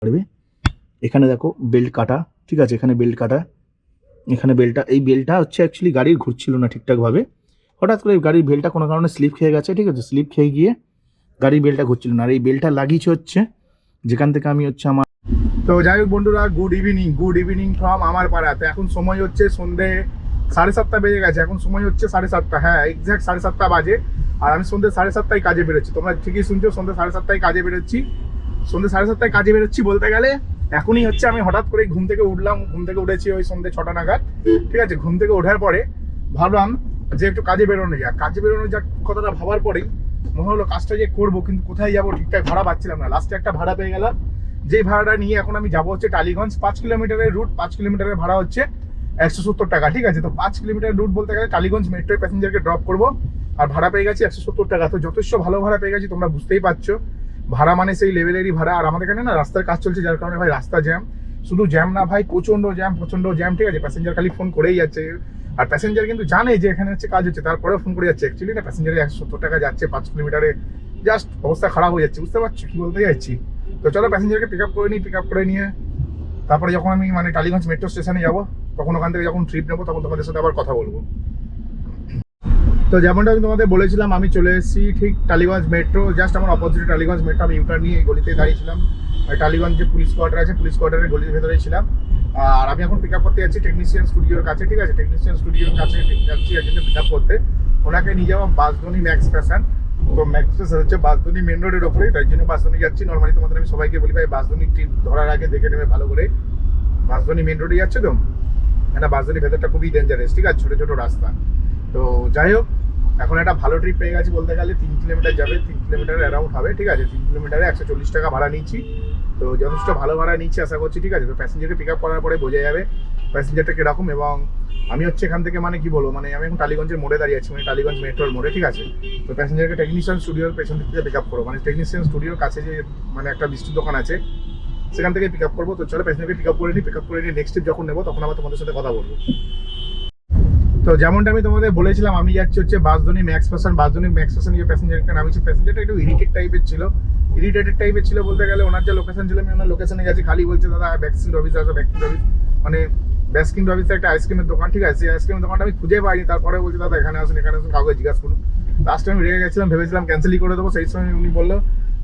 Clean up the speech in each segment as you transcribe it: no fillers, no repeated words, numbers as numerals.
পারবে। এখানে দেখো বেল্ট কাটা, ঠিক আছে, এখানে বেল্ট কাটা, এখানে বেল্টটা, এই বেল্টটা হচ্ছে অ্যাকচুয়ালি গাড়ির ঘুরছিল না ঠিকঠাকভাবে, হঠাৎ করে গাড়ির বেল্টটা কোনো কারণে স্লিপ খেয়ে গেছে, ঠিক আছে, স্লিপ খেয়ে গিয়ে গাড়ির বেল্টটা ঘুরছিল না। আর এই বেল্টটা লাগিয়েছে হচ্ছে যেখান থেকে আমি হচ্ছে আমার। তো যাই হোক বন্ধুরা, গুড ইভিনিং ফ্রম আমার পাড়া। তো এখন সময় হচ্ছে সন্ধ্যে 7:30 বেজে গেছে, এখন সময় হচ্ছে 7:30, হ্যাঁ এক্স্যাক্ট 7:30 বাজে। আর আমি সন্ধ্যে 7:30 কাজে বেরোচ্ছি, তোমরা ঠিকই শুনছো, সন্ধ্যে 7:30 কাজে বেরোচ্ছি। সন্ধ্যে 7:30 কাজে বেরোচ্ছি বলতে গেলে এখনই হচ্ছে আমি হঠাৎ করে ঘুম থেকে উঠলাম, ঘুম থেকে উঠেছি ওই সন্ধ্যে 6টা নাগাদ, ঠিক আছে। ঘুম থেকে ওঠার পরে ভাবলাম যে একটু কাজে বেরোনো যাক, কথাটা ভাবার পরেই মনে হলো কাজটা যে করবো, কিন্তু কোথায় যাবো ঠিকঠাক ভাড়া পাচ্ছিলাম না। লাস্টে একটা ভাড়া পেয়ে গেলাম, যে ভাড়াটা নিয়ে এখন আমি যাবো হচ্ছে টালিগঞ্জ। 5 কিলোমিটারের রুট, 5 কিলোমিটারের ভাড়া হচ্ছে 170 টাকা, ঠিক আছে। তো 5 কিলোমিটার রুট বলতে গেলে টালিগঞ্জ মেট্রোয় প্যাসেঞ্জারকে ড্রপ করবো, আর ভাড়া পেয়ে গেছি 170 টাকা। তো যথেষ্ট ভালো ভাড়া পেয়ে গেছি, তোমরা বুঝতেই পারছো ভাড়া মানে সেই লেভেলেরই ভাড়া। আর আমাদের এখানে না রাস্তার কাজ চলছে, যার কারণে ভাই রাস্তা জ্যাম, শুধু জ্যাম না ভাই, প্রচন্ড জ্যাম, ঠিক আছে। প্যাসেঞ্জার খালি ফোন করেই যাচ্ছে, আর প্যাসেঞ্জার কিন্তু জানে যে এখানে হচ্ছে কাজ হচ্ছে, তারপরেও ফোন করে যাচ্ছে। অ্যাকচুয়ালি না প্যাসেঞ্জারে 170 টাকা যাচ্ছে 5 কিলোমিটারে, জাস্ট অবস্থা খারাপ হয়ে যাচ্ছে, বুঝতে পারছো কি বলতে যাচ্ছি। তো চলো প্যাসেঞ্জারকে পিক আপ করে নিয়ে তারপরে যখন আমি মানে টালিগঞ্জ মেট্রো স্টেশনে যাবো, তখন ওখান থেকে যখন ট্রিপ নেবো তখন তোমাদের সাথে আবার কথা বলবো। তো যেমনটা আমি তোমাদের বলেছিলাম, আমি চলে এসেছি ঠিক টালিগঞ্জ মেট্রো, জাস্ট আমার অপোজিটে টালিগঞ্জ মেট্রো। আমি ইউটার নিয়ে এই গলিতে দাঁড়িয়েছিলাম, টালিগঞ্জ যে পুলিশ কোয়ার্টার আছে, পুলিশ কোয়ার্টারের গলির ভেতরেই ছিলাম। আর আমি এখন পিক আপ করতে যাচ্ছি টেকনিশিয়ান স্টুডিওর কাছে, ঠিক আছে। টেকনিশিয়ান স্টুডিওর কাছে যাচ্ছি একজনকে পিক আপ করতে, ওনাকে নিয়ে যাওয়া বাসধনী ম্যাক্স ফ্যাশন। তো ম্যাক্স ফ্যাশন হচ্ছে বাসধনী মেন রোডের ওপরেই, তাই জন্য বাসধনী যাচ্ছি। নর্মালি তোমাদের আমি সবাইকে বলি ভাই বাসধনী ট্রিপ ধরার আগে দেখে নেবে ভালো করে, বাসধনী মেন রোডে যাচ্ছে তো, কেন বাসধনী ভেতরটা খুবই ডেঞ্জারাস, ঠিক আছে, ছোটো ছোটো রাস্তা। তো যাই হোক, এখন একটা ভালো ট্রিপ পেয়ে গেছি বলতে গেলে। 3 কিলোমিটার যাবে, 3 কিলোমিটার অ্যারাউন্ড হবে, ঠিক আছে। 3 কিলোমিটারে 140 টাকা ভাড়া নিচ্ছি, তো যথেষ্ট ভালো ভাড়া নিচ্ছি আশা করছি, ঠিক আছে। তো প্যাসেঞ্জারকে পিক আপ করার পরে বোঝা যাবে প্যাসেঞ্জারটা কীরকম। এবং আমি হচ্ছে এখান থেকে মানে কি বলবো, মানে আমি এখন টালিগঞ্জের মোড়ে দাঁড়িয়ে আছি, মানে টালিগঞ্জ মেট্রোর মোড়ে, ঠিক আছে। তো প্যাসেঞ্জারকে টেকনিশিয়ান স্টুডিওর পেছন দিক থেকে পিক আপ করবো, মানে টেকনিশিয়ান স্টুডিওর কাছে যে মানে একটা মিষ্টির দোকান আছে সেখান থেকে পিক আপ করবো। তো চলো প্যাসেঞ্জারকে পিক আপ করে নিই, নেক্সট ট্রিপ যখন নেবো তখন আবার তোমাদের সাথে কথা বলবো। তো যেমনটা আমি তোমাদের বলেছিলাম, আমি যাচ্ছি হচ্ছে বাসধনী ম্যাক্স ফ্যাশন। বাসধনী ম্যাক্স ফ্যাশন যে প্যাসেঞ্জারকে নামিয়েছি, প্যাসেঞ্জারটা একটু ইরিটেটেড টাইপের ছিল বলতে গেলে। ওনার যে লোকেশন ছিল, আমি ওনার লোকেশনে গেছি, খালি বলছে দাদা ব্যাকস্ক্রিন অফিস আছে, মানে ব্যাকস্ক্রিন অফিসে একটা আইসক্রিমের দোকান, ঠিক আছে। সেই আইসক্রিমের দোকানটা আমি খুঁজে পাইনি, তারপরে বলছে দাদা এখানে আসুন কাউকে জিজ্ঞাসা করুন। লাস্ট টাইম রেগে গেছিলাম, ভেবেছিলাম ক্যান্সেলই করে দেবো। সেই সময় উনি বললো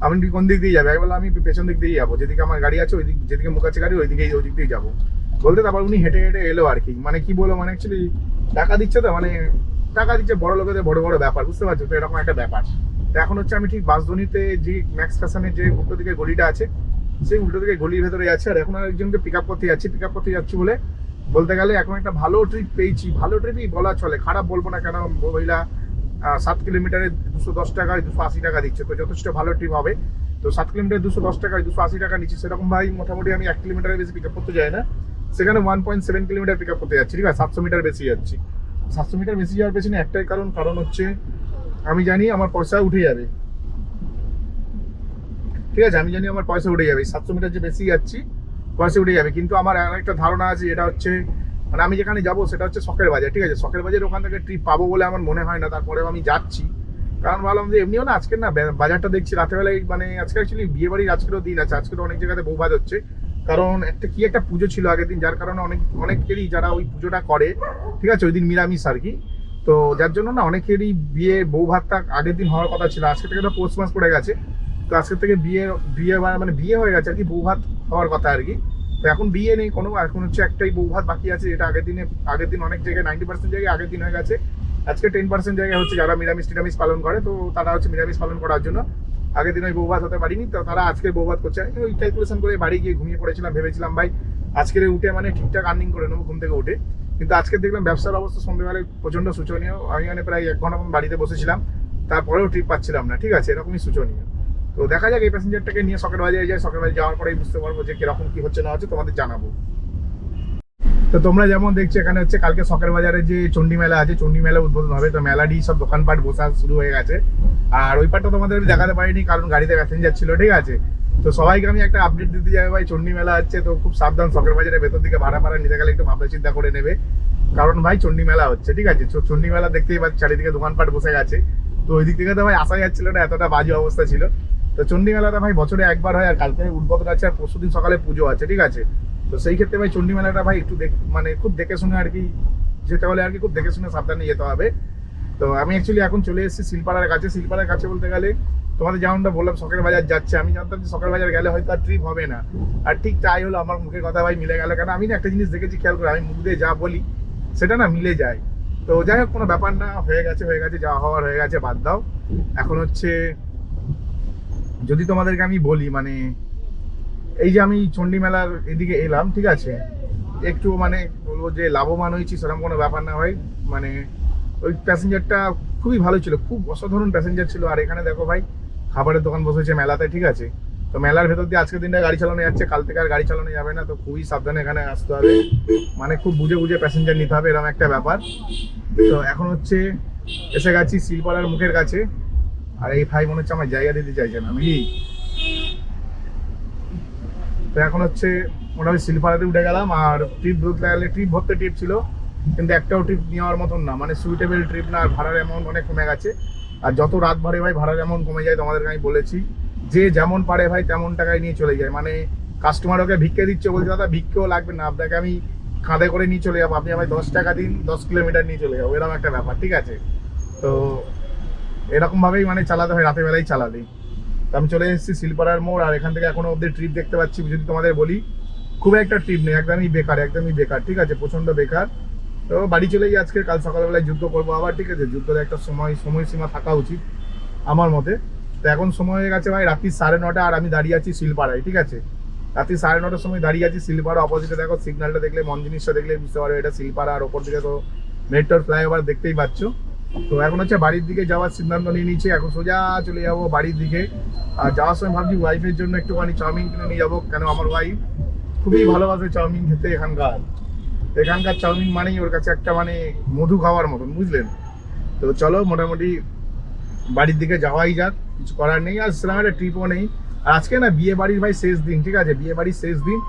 আপনি কোন দিক দিয়ে যাবে, আমি বললাম আমি পেছন দিক দিয়ে যাবো, যেদিকে আমার গাড়ি আছে ওই দিক, যেদিকে মুখ আছে গাড়ি ওই দিক দিয়ে যাবো বলতে। তারপর উনি হেঁটে হেঁটে এলো আর কি, মানে কি বলো, মানে অ্যাকচুয়ালি টাকা দিচ্ছে তো, মানে টাকা দিচ্ছে বড় লোকেদের বড় বড় ব্যাপার, বুঝতে পারছো তো, এরকম একটা ব্যাপার। তো এখন হচ্ছে আমি ঠিক বাসধনীতে যে ম্যাক্স ফ্যাশনের যে উল্টো দিকে গলিটা আছে, সেই উল্টো দিকে গলির ভেতরে যাচ্ছে। আর এখন একজনকে পিক আপ করতে যাচ্ছি বলে বলতে গেলে এখন একটা ভালো ট্রিপ পেয়েছি, ভালো ট্রিপই বলা চলে, খারাপ বলবো না। কেন মহিলা 7 কিলোমিটারে 210 টাকায় 280 টাকা দিচ্ছে, তো যথেষ্ট ভালো ট্রিপ হবে। তো 7 কিলোমিটার 210 টাকায় 280 টাকা নিচ্ছে, সেরকম ভাই মোটামুটি আমি 1 কিলোমিটারের বেশি পিক আপ করতে যাই না, সেখানে 1.7 কিলোমিটার পিক আপ করতে যাচ্ছি, ঠিক আছে। 700 মিটার বেশি যাচ্ছি। 700 মিটার বেশি যাওয়ার পেছনে একটাই কারণ হচ্ছে আমি জানি আমার পয়সা উঠে যাবে, ঠিক আছে। আমি জানি আমার পয়সা উঠে যাবে, 700 মিটার যে বেশি যাচ্ছি পয়সা উঠে যাবে। কিন্তু আমার একটা ধারণা আছে, এটা হচ্ছে মানে আমি যেখানে যাবো সেটা হচ্ছে শখের বাজার, ঠিক আছে। শখের বাজার ওখান থেকে ট্রিপ পাবো বলে আমার মনে হয় না, তারপরেও আমি যাচ্ছি। কারণ ভাবলাম যে এমনিও না আজকে না বাজারটা দেখছি রাতেরবেলায়, মানে আজকে অ্যাকচুয়ালি বিয়ে বাড়ির আজকেরও দিন আছে, আজকে তো অনেক জায়গাতে বৌভাত হচ্ছে। কারণ একটা পুজো ছিল আগের দিন, যার কারণে অনেকেরই যারা ওই পুজোটা করে, ঠিক আছে, ওই দিন নিরামিষ আর কি। তো যার জন্য না অনেকেরই বউ ভাতটা আগের দিন হওয়ার কথা ছিল, আজকে থেকে তো পৌষ মাস পড়ে গেছে। তো আজকের থেকে মানে বিয়ে হয়ে গেছে আর কি, বউ ভাত হওয়ার কথা আর কি। তো এখন বিয়ে নেই কোনো, এখন হচ্ছে একটাই বউ ভাত বাকি আছে, যেটা আগের দিন অনেক জায়গায় 90% জায়গায় আগের দিন হয়ে গেছে। আজকে 10% জায়গায় হচ্ছে যারা নিরামিষ পালন করে, তো তারা হচ্ছে নিরামিষ পালন করার জন্য আগের দিন ওই বউ ভাত হতে পারিনি, তো তারা আজকে বউ ভাত করছে। ওই ক্যালকুলেশন করে বাড়ি গিয়ে ঘুমিয়ে পড়েছিলাম, ভেবেছিলাম ভাই আজকের উঠে মানে ঠিকঠাক আর্নিং করে নেবো ঘুম থেকে উঠে। কিন্তু আজকে দেখলাম ব্যবসার অবস্থা সন্ধ্যেবেলায় প্রচন্ড শোচনীয়। আমি মানে প্রায় 1 ঘন্টা বাড়িতে বসেছিলাম, তারপরেও ট্রিপ পাচ্ছিলাম না, ঠিক আছে, এরকমই শোচনীয়। তো দেখা যাক, এই প্যাসেঞ্জারটাকে নিয়ে শখের বাজারে যাই, শখের বাজারে যাওয়ার পরেই বুঝতে পারবো যে কিরকম কি হচ্ছে না হচ্ছে, তোমাদের জানাবো। তো তোমরা যেমন দেখছো এখানে হচ্ছে কালকে শখের বাজারে যে চণ্ডী মেলা আছে, চণ্ডী মেলা উদ্বোধন হবে। তো মেলাটি সব দোকানপাট বসা শুরু হয়ে গেছে। আর ওই পাটটা তোমাদের আমি দেখাতে পারিনি কারণ গাড়িতে প্যাসেঞ্জার ছিল, ঠিক আছে। তো সবাইকে আমি একটা আপডেট দিতে যাই, ভাই চণ্ডী মেলা হচ্ছে, তো খুব সাবধান, শখের বাজারের ভেতর দিকে ভাড়া নিতে গেলে একটু ভাবনা চিন্তা করে নেবে, কারণ ভাই চণ্ডী মেলা হচ্ছে, ঠিক আছে। চণ্ডী মেলা দেখতেই পাচ্ছি চারিদিকে দোকানপাট বসে গেছে। তো ওই দিক থেকে তো ভাই আসা যাচ্ছিল না, এতটা বাজে অবস্থা ছিল। তো চণ্ডী মেলাটা ভাই বছরে একবার হয়, আর কালকে উদ্বোধন আছে আর পরশুদিন সকালে পুজো আছে, ঠিক আছে। তো সেই ক্ষেত্রে ভাই চণ্ডী মেলাটা ভাই একটু মানে খুব দেখে শুনে আর কি যেতে হলে আর কি খুব দেখে শুনে সাবধানে যেতে হবে। তো আমি অ্যাকচুয়ালি এখন চলে এসেছি শিলপাড়ার কাছে। শিলপাড়ার কাছে বলতে গেলে তোমাদের যেমনটা বললাম শখের বাজার যাচ্ছে, আমি জানতাম যে শখের বাজার গেলে হয়তো আর ট্রিপ হবে না, আর ঠিক তাই হলো। আমার মুখের কথা ভাই মিলে গেল, কারণ আমি না একটা জিনিস দেখেছি, খেয়াল করে আমি মুখ দিয়ে যা বলি সেটা না মিলে যায়। তো যাই হোক, কোনো ব্যাপার না, হয়ে গেছে যাওয়া হওয়ার হয়ে গেছে, বাদ দাও। এখন হচ্ছে যদি তোমাদেরকে আমি বলি, মানে এই যে আমি চণ্ডী মেলার এদিকে এলাম, ঠিক আছে, একটু মানে বলবো যে লাভবান হয়েছি সেরকম কোনো ব্যাপার না ভাই। মানে ওই প্যাসেঞ্জারটা খুবই ভালো ছিল, খুব অসাধারণ প্যাসেঞ্জার ছিল। আর এখানে দেখো ভাই খাবারের দোকান বসেছে মেলাতে, ঠিক আছে। তো মেলার ভেতর দিয়ে আজকের দিনটা গাড়ি চালানো যাচ্ছে, কাল থেকে আর গাড়ি চালানো যাবে না। তো খুবই সাবধানে এখানে আসতে হবে, মানে খুব বুঝে বুঝে প্যাসেঞ্জার নিতে হবে, এরকম একটা ব্যাপার। তো এখন হচ্ছে এসে গেছি শিলপাড়ার মুখের কাছে। আর এই ভাই মনে হচ্ছে আমার জায়গা দিতে চাইছে না নাকি। তো এখন হচ্ছে মোটামুটি শিলপাড়াতে উঠে গেলাম। আর ট্রিপ ধরতে গেলে ট্রিপ ভরতে ট্রিপ ছিল, কিন্তু একটাও ট্রিপ নেওয়ার মতন না, মানে সুইটেবল ট্রিপ না। আর ভাড়ার অ্যামাউন্ট অনেক কমে গেছে। আর যত রাত ভরে ভাই ভাড়ার অ্যামাউন্ট কমে যায়, তোমাদেরকে আমি বলেছি, যে যেমন পারে ভাই তেমন টাকায় নিয়ে চলে যায়। মানে কাস্টমার ওকে ভিক্ষে দিচ্ছে, বলছে দাদা ভিক্ষেও লাগবে না, আপনাকে আমি কাঁধে করে নিয়ে চলে যাবো, আপনি আমায় 10 টাকা দিন, 10 কিলোমিটার নিয়ে চলে যাবো, এরকম একটা ব্যাপার, ঠিক আছে। তো এরকমভাবেই মানে চালাতে হয়, রাতের বেলায় চালালে। তো আমি চলে এসেছি শিলপাড়ার মোড়। আর এখান থেকে এখনো অব্দি ট্রিপ দেখতে পাচ্ছি, যদি তোমাদের বলি খুব একটা ট্রিপ নেই, একদমই বেকার, ঠিক আছে, প্রচন্ড বেকার। তো বাড়ি চলে গিয়ে আজকে কাল সকালবেলায় যুদ্ধ করবো আবার, ঠিক আছে। যুদ্ধের একটা সময়সীমা থাকা উচিত আমার মতে। তো এখন সময় হয়ে গেছে ভাই রাত্রি 9:30, আর আমি দাঁড়িয়ে আছি শিলপাড়ায়, ঠিক আছে। রাত্রি 9:30 সময় দাঁড়িয়ে আছি শিলপাড়া। অপোজিটে দেখো সিগন্যালটা দেখলে, মন জিনিসটা দেখলে বুঝতে পারবে এটা শিলপাড়া। আর ওপর দিকে তো মেট্রোর ফ্লাইওভার দেখতেই পাচ্ছ। তো এখন হচ্ছে বাড়ির দিকে যাওয়ার সিদ্ধান্ত নিয়ে নিয়েছি, এখন সোজা চলে যাবো বাড়ির দিকে। আর যাওয়ার সময় ভাবছি ওয়াইফের জন্য একটুখানি চাউমিন কিনে নিয়ে যাবো, কেন আমার ওয়াইফ খুবই ভালোবাসে চাউমিন খেতে। এখানকার চাউমিন মানেই ওর কাছে একটা মানে মধু খাওয়ার মতন, বুঝলেন। তো চলো মোটামুটি বাড়ির দিকে যাওয়াই যাক, কিছু করার নেই। আর সেরকম একটা ট্রিপও নেই। আর আজকে না বিয়ে বাড়ির ভাই শেষ দিন, ঠিক আছে, বিয়ে বাড়ির শেষ দিন।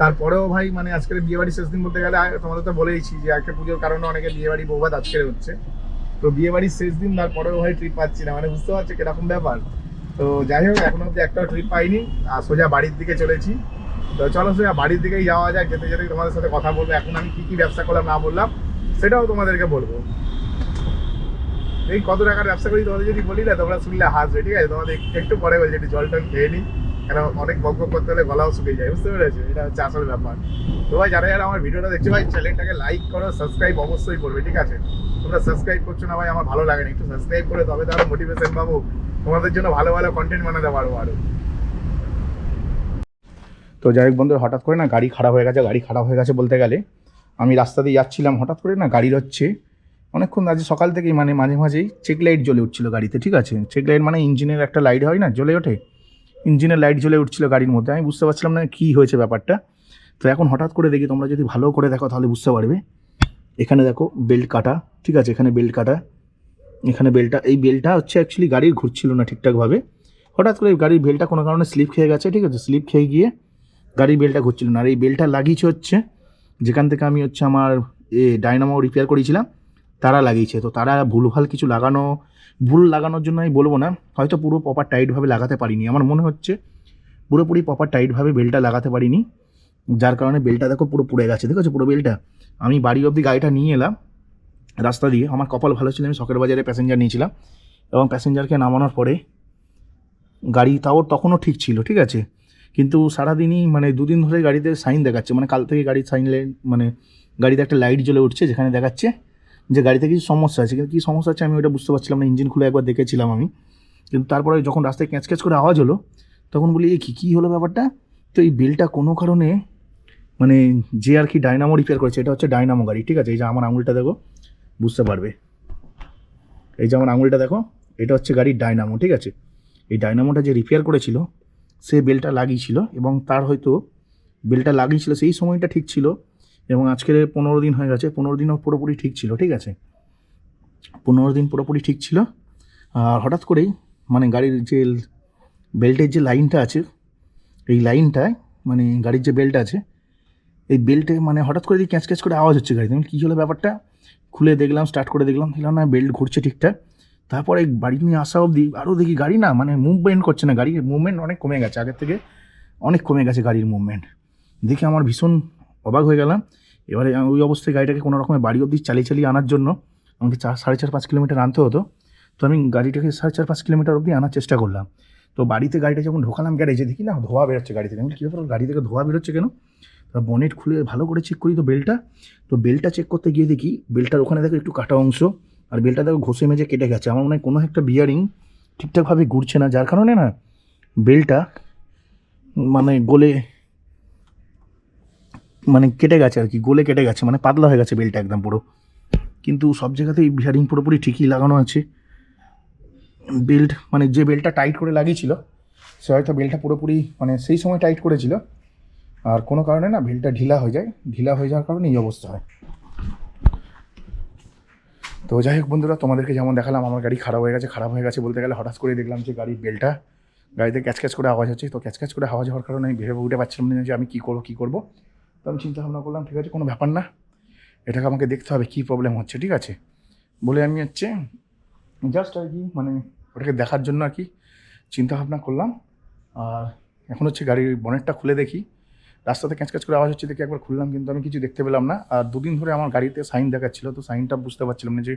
তারপরেও ভাই মানে আজকের বিয়ে বাড়ির শেষ দিন বলতে গেলে তোমাদের তো বলেইছি যে একটা পুজোর কারণে অনেকে বিয়ে বাড়ি বৌভাত আজকের হচ্ছে। তো বিয়ে বাড়ির শেষ দিন, তারপরেও ভাই ট্রিপ পাচ্ছি না, মানে বুঝতে পারছো কিরকম ব্যাপার। তো যাই হোক, এখন অব্দি একটাও ট্রিপ পাইনি, আর সোজা বাড়ির দিকে চলেছি। তো চলো সোজা বাড়ির দিকেই যাওয়া যায়। যেতে যেতে তোমাদের সাথে কথা বলবো, এখন আমি কি কি ব্যবসা করলাম না বললাম সেটাও তোমাদেরকে বলবো। এই কত টাকার ব্যবসা করি তোমাদের যদি বলি না, তোমরা শুনলে হাসবে, ঠিক আছে। তোমাদের একটু পরে বলছি, একটু জল টল খেয়ে নিই, কেন অনেক বক বক করতে হলে গলাও শুকিয়ে যায়, বুঝতে পেরেছো। এটা হচ্ছে আসল ব্যাপার। তো ভাই যারা যারা আমার ভিডিওটা দেখছো ভাই, চ্যানেলটাকে লাইক করো, সাবস্ক্রাইব অবশ্যই করবে, ঠিক আছে। তোমরা সাবস্ক্রাইব করছো না ভাই, আমার ভালো লাগে না। একটু সাবস্ক্রাইব করে তবে তো আরো মোটিভেশন পাবো, তোমাদের জন্য ভালো ভালো কন্টেন্ট বানাতে পারবো আরো। তো যাই হোক বন্ধুরা, হঠাৎ করে না গাড়ি খারাপ হয়ে গেছে বলতে গেলে আমি রাস্তা দিয়ে যাচ্ছিলাম, হঠাৎ করে না গাড়ির হচ্ছে অনেকক্ষণ আজ সকাল থেকেই মানে মাঝে মাঝেই চেক লাইট জ্বলে উঠছিল গাড়িতে, ঠিক আছে। চেক লাইট মানে ইঞ্জিনের একটা লাইট হয় না, জ্বলে ওঠে, ইঞ্জিনের লাইট জ্বলে উঠছিল গাড়ির মধ্যে। আমি বুঝতে পারছিলাম না কী হয়েছে ব্যাপারটা। তো এখন হঠাৎ করে দেখি, তোমরা যদি ভালো করে দেখো তাহলে বুঝতে পারবে। এখানে দেখো বেল্ট কাটা, ঠিক আছে, এখানে বেল্ট কাটা, এখানে বেল্টটা, এই বেল্টটা হচ্ছে অ্যাকচুয়ালি গাড়ির ঘুরছিল না ঠিকঠাকভাবে। হঠাৎ করে গাড়ির বেল্টটা কোনো কারণে স্লিপ খেয়ে গেছে, ঠিক আছে। স্লিপ খেয়ে গিয়ে গাড়ির বেল্টটা ঘুরছিল না। আর এই বেল্টটা লাগিয়েছে হচ্ছে যেখান থেকে আমি হচ্ছে আমার ডায়নামো রিপেয়ার করেছিলাম, তারা লাগিয়েছে। তো তারা ভুলভাল কিছু ভুল লাগানোর জন্য আমি বলবো না, হয়তো পুরো প্রপার টাইটভাবে লাগাতে পারিনি। আমার মনে হচ্ছে পুরোপুরি প্রপার টাইটভাবে বেল্টটা লাগাতে পারিনি, যার কারণে বেল্টটা দেখো পুরো পুড়ে গেছে, ঠিক আছে, পুরো বেল্টটা। আমি বাড়ি অবধি গাড়িটা নিয়ে এলাম রাস্তা দিয়ে। আমার কপাল ভালো ছিল, আমি শখের বাজারে প্যাসেঞ্জার নিয়েছিলাম, এবং প্যাসেঞ্জারকে নামানোর পরে গাড়ি তাও তখনও ঠিক ছিল, ঠিক আছে। কিন্তু সারাদিনই মানে 2 দিন ধরে গাড়িতে সাইন দেখাচ্ছে, মানে কাল থেকে গাড়ির সাইন মানে গাড়িতে একটা লাইট জ্বলে উঠছে, যেখানে দেখাচ্ছে যে গাড়িতে কিছু সমস্যা আছে। কিন্তু কী সমস্যা আছে আমি ওটা বুঝতে পারছিলাম না। ইঞ্জিন খুলে একবার দেখেছিলাম আমি, কিন্তু তারপরে যখন রাস্তায় ক্যাঁচ ক্যাঁচ করে আওয়াজ হলো, তখন বলি এই কী হলো ব্যাপারটা। তো এই বেলটা কোনো কারণে মানে যে আর কি ডায়নামো রিপেয়ার করেছে, এটা হচ্ছে ডায়নামো গাড়ি, ঠিক আছে। এই যে আমার আঙুলটা দেখো, বুঝতে পারবে, এই যে আমার আঙুলটা দেখো, এটা হচ্ছে গাড়ির ডায়নামো, ঠিক আছে। এই ডায়নামোটা যে রিপেয়ার করেছিল সে বেলটা লাগিয়েছিল, এবং তার হয়তো বেলটা লাগিয়েছিল সেই সময়টা ঠিক ছিল, এবং আজকের 15 দিন হয়ে গেছে, 15 দিনও পুরোপুরি ঠিক ছিল, ঠিক আছে। 15 দিন পুরোপুরি ঠিক ছিল। আর হঠাৎ করেই মানে গাড়ির যে বেল্টের যে লাইনটা আছে, এই লাইনটায় মানে গাড়ির যে বেল্ট আছে, এই বেল্টে মানে হঠাৎ করে ক্যাঁচ ক্যাঁচ করে আওয়াজ হচ্ছে গাড়িতে। আমি কী হলো ব্যাপারটা, খুলে দেখলাম, স্টার্ট করে দেখলাম না বেল্ট ঘুরছে ঠিকঠাক। তারপরে বাড়ি নিয়ে আসা অবধি আরও দেখি গাড়ি না মানে মুভমেন্ট করছে না, গাড়ির মুভমেন্ট অনেক কমে গেছে, আগের থেকে অনেক কমে গেছে গাড়ির মুভমেন্ট। দেখে আমার ভীষণ অবাক হয়ে গেলাম। এবারে ওই অবস্থায় গাড়িটাকে কোনো রকমের বাড়ি অবধি চালিয়ে চালিয়ে আনার জন্য আমাকে 4.5-5 কিলোমিটার আনতে হতো। তো আমি গাড়িটাকে 4.5-5 কিলোমিটার অবধি আনার চেষ্টা করলাম। তো বাড়িতে গাড়িটা যখন ঢোকালাম গ্যারেজে, দেখি না ধোঁয়া বেরোচ্ছে গাড়ি থেকে। আমি কী ব্যাপার, গাড়ি থেকে ধোঁয়া বেরোচ্ছে কেন? তো বনেট খুলে ভালো করে চেক করি, তো বেলটা চেক করতে গিয়ে দেখি বেলটার ওখানে দেখো একটু কাটা অংশ, আর বেলটা দেখো ঘষে মেজে কেটে গেছে। আমার মনে হয় কোনো একটা বিয়ারিং ঠিকঠাকভাবে ঘুরছে না, যার কারণে না বেলটা মানে গলে মানে কেটে গেছে আর কি, গলে কেটে গেছে, মানে পাতলা হয়ে গেছে বেলটা একদম পুরো। কিন্তু সব জায়গাতেই বিয়ারিং পুরোপুরি ঠিকই লাগানো আছে। বেল্ট মানে যে বেল্টটা টাইট করে লাগিয়েছিল সে হয়তো বেল্টটা পুরোপুরি মানে সেই সময় টাইট করেছিল, আর কোনো কারণে না বেল্টটা ঢিলা হয়ে যায়, ঢিলা হয়ে যাওয়ার কারণে এই অবস্থা হয়। তো যাই হোক বন্ধুরা, তোমাদেরকে যেমন দেখালাম আমার গাড়ি খারাপ হয়ে গেছে বলতে গেলে হঠাৎ করে দেখলাম যে গাড়ির বেলটা, গাড়িতে ক্যাচ করে আওয়াজ হচ্ছে। তো ক্যাচ করে আওয়াজ হওয়ার কারণে আমি ভেবে উঠে পাচ্ছিলাম না যে আমি কী করবো। তো আমি চিন্তা ভাবনা করলাম ঠিক আছে কোনো ব্যাপার না, এটাকে আমাকে দেখতে হবে কী প্রবলেম হচ্ছে, ঠিক আছে বলে আমি জাস্ট আর কি মানে ওটাকে দেখার জন্য আর কি চিন্তা ভাবনা করলাম। আর এখন গাড়ির বনেটটা খুলে দেখি, রাস্তাতে ক্যাচ করে আওয়াজ হচ্ছে দেখে একবার খুললাম, কিন্তু আমি কিছু দেখতে পেলাম না। আর 2 দিন ধরে আমার গাড়িতে সাইন দেখাচ্ছিলো, তো সাইনটা বুঝতে পারছিলাম না যে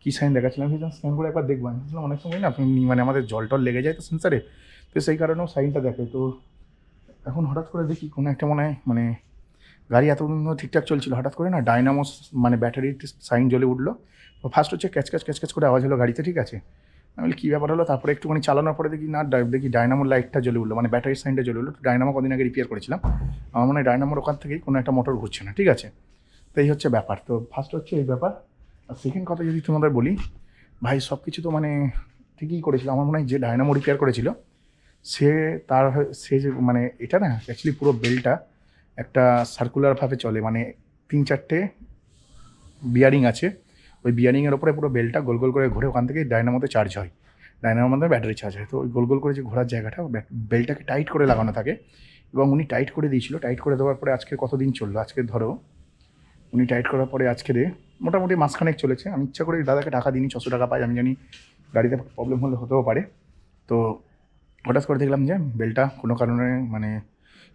কী সাইন দেখাচ্ছিলাম। আমি স্ক্যান করে একবার দেখবো, আমি ভাবছিলাম অনেক সময় না আপনি মানে আমাদের জল টল লেগে যায় তো সেন্সারে, তো সেই কারণেও সাইনটা দেখে। তো এখন হঠাৎ করে দেখি কোনো একটা মনে হয় মানে গাড়ি এতদিন ঠিকঠাক চলছিল, হঠাৎ করে না ডায়নামোস মানে ব্যাটারির সাইন জ্বলে উঠলো। তো ফার্স্ট ক্যাচ করে আওয়াজ হলো গাড়িতে, ঠিক আছে আমি বলি কী ব্যাপার হলো। তারপরে একটুখানি চালানোর পরে দেখি না ডায়নামোর লাইটটা জ্বলে উঠলো, মানে ব্যাটারির সাইনটা জ্বলে উঠলো। ডায়নামো কদিন আগে রিপেয়ার করেছিলাম, আমার মনে হয় ডায়নামোর ওখান থেকেই কোনো একটা মোটর ঘুরছে না, ঠিক আছে। তো এই হচ্ছে ব্যাপার। তো ফার্স্ট এই ব্যাপার। আর সেকেন্ড কথা যদি তোমাদের বলি, ভাই সব কিছু তো মানে ঠিকই করেছিল। আমার মনে হয় যে ডায়নামো রিপেয়ার করেছিল সে যে মানে এটা না অ্যাকচুয়ালি পুরো বেলটা একটা সার্কুলারভাবে চলে, মানে 3-4টে বিয়ারিং আছে, ওই বিয়ারিংয়ের ওপরে পুরো বেলটা গোল করে ঘুরে ওখান থেকে ডায়নামোতে চার্জ হয়, ডায়নামোর মধ্যে ব্যাটারি চার্জ হয়। তো ওই গোল করে যে ঘোরার জায়গাটা বেলটাকে টাইট করে লাগানো থাকে, এবং উনি টাইট করে দিয়েছিল। টাইট করে দেওয়ার পরে আজকে কতদিন চললো, আজকে ধরো উনি টাইট করার পরে আজকে মোটামুটি মাসখানেক চলেছে। আমি ইচ্ছা করে দাদাকে টাকা দিইনি, 600 টাকা পাই, আমি জানি গাড়িতে প্রবলেম হলে হতেও পারে। তো হঠাৎ করে দেখলাম যে বেলটা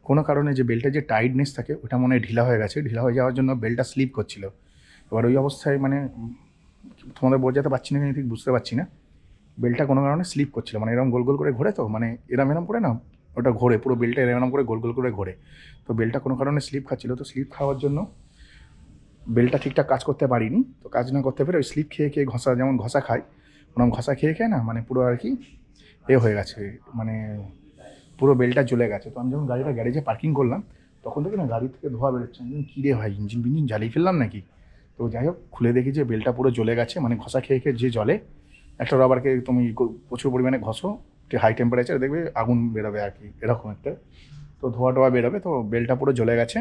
কোনো কারণে যে বেলটার যে টাইটনেস থাকে ওটা মনে হয় ঢিলা হয়ে গেছে, ঢিলা হয়ে যাওয়ার জন্য বেলটা স্লিপ করছিল। এবার ওই অবস্থায় মানে তোমাদের বোঝাতে পারছি না, ঠিক বুঝতে পারছি না, বেলটা কোনো কারণে স্লিপ করছিল, মানে এরকম গোল করে ঘোরে, তো মানে এরম করে না ওটা ঘোরে পুরো বেলটা এরম করে গোল করে ঘোরে। তো বেলটা কোনো কারণে স্লিপ খাচ্ছিলো, তো স্লিপ খাওয়ার জন্য বেলটা ঠিকঠাক কাজ করতে পারিনি। তো কাজ না করতে পেরে ওই স্লিপ খেয়ে ঘষা, যেমন ঘষা খায় ওরকম ঘষা খেয়ে না মানে পুরো আর কি হয়ে গেছে, মানে পুরো বেলটা জ্বলে গেছে। তো আমি যখন গাড়িটা গ্যারেজে পার্কিং করলাম তখন থেকে না গাড়ি থেকে ধোয়া বেরোচ্ছে, কী রে ভাই ইঞ্জিন জ্বালিয়ে ফেললাম নাকি। তো যাই হোক খুলে দেখি যে বেলটা পুরো জ্বলে গেছে, মানে ঘষা খেয়ে যে জলে একটা রাবারকে তুমি প্রচুর পরিমাণে ঘষো, হাই টেম্পারেচারে দেখবে আগুন বেরোবে আর কি, এরকম একটা তো ধোয়া বেরোবে। তো বেলটা পুরো জ্বলে গেছে,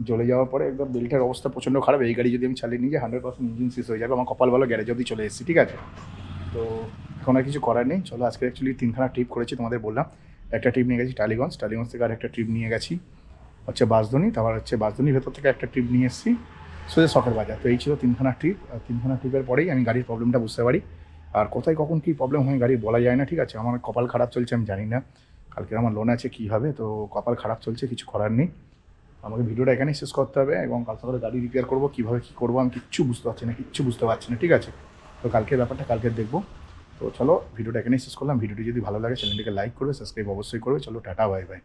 জ্বলে যাওয়ার পরে একদম বেলটার অবস্থা প্রচণ্ড খারাপ। এই গাড়ি যদি আমি চালিয়ে নিয়ে যাই 100% ইঞ্জিন সিজ হয়ে যাবে। আমার কপাল ভালো গ্যারেজ অবধি চলে এসেছি, ঠিক আছে। তো এখন আর কিছু করার নেই, চলো আজকে অ্যাকচুয়ালি 3খানা ট্রিপ করেছি, তোমাদের বললাম। একটা ট্রিপ নিয়ে গেছি টালিগঞ্জ থেকে, আর একটা ট্রিপ নিয়ে গেছি বাঁশদ্রোণী, তারপর বাঁশদ্রোণীর ভেতর থেকে একটা ট্রিপ নিয়ে এসেছি সোজা শখের বাজার। তো এই ছিল 3খানা ট্রিপ। আর 3খানা ট্রিপের পরেই আমি গাড়ির প্রবলেমটা বুঝতে পারি। আর কোথায় কখন কী প্রবলেম হয় গাড়ির বলা যায় না, ঠিক আছে। আমার কপাল খারাপ চলছে, আমি জানি না কালকে আমার লোন আছে কী হবে, তো কপাল খারাপ চলছে, কিছু করার নেই। আমাকে ভিডিওটা এখানেই শেষ করতে হবে, এবং কাল সকালে গাড়ি রিপেয়ার করবো, কীভাবে কী করবো আমি কিচ্ছু বুঝতে পারছি না, ঠিক আছে। তো কালকের ব্যাপারটা কালকে দেখবো। তো চলো ভিডিওটা এখানেই শেষ করলাম। ভিডিওটি যদি ভালো লাগে চ্যানেলটিকে লাইক করবে, সাবস্ক্রাইব অবশ্যই করবে। চলো টাটা, বাই বাই।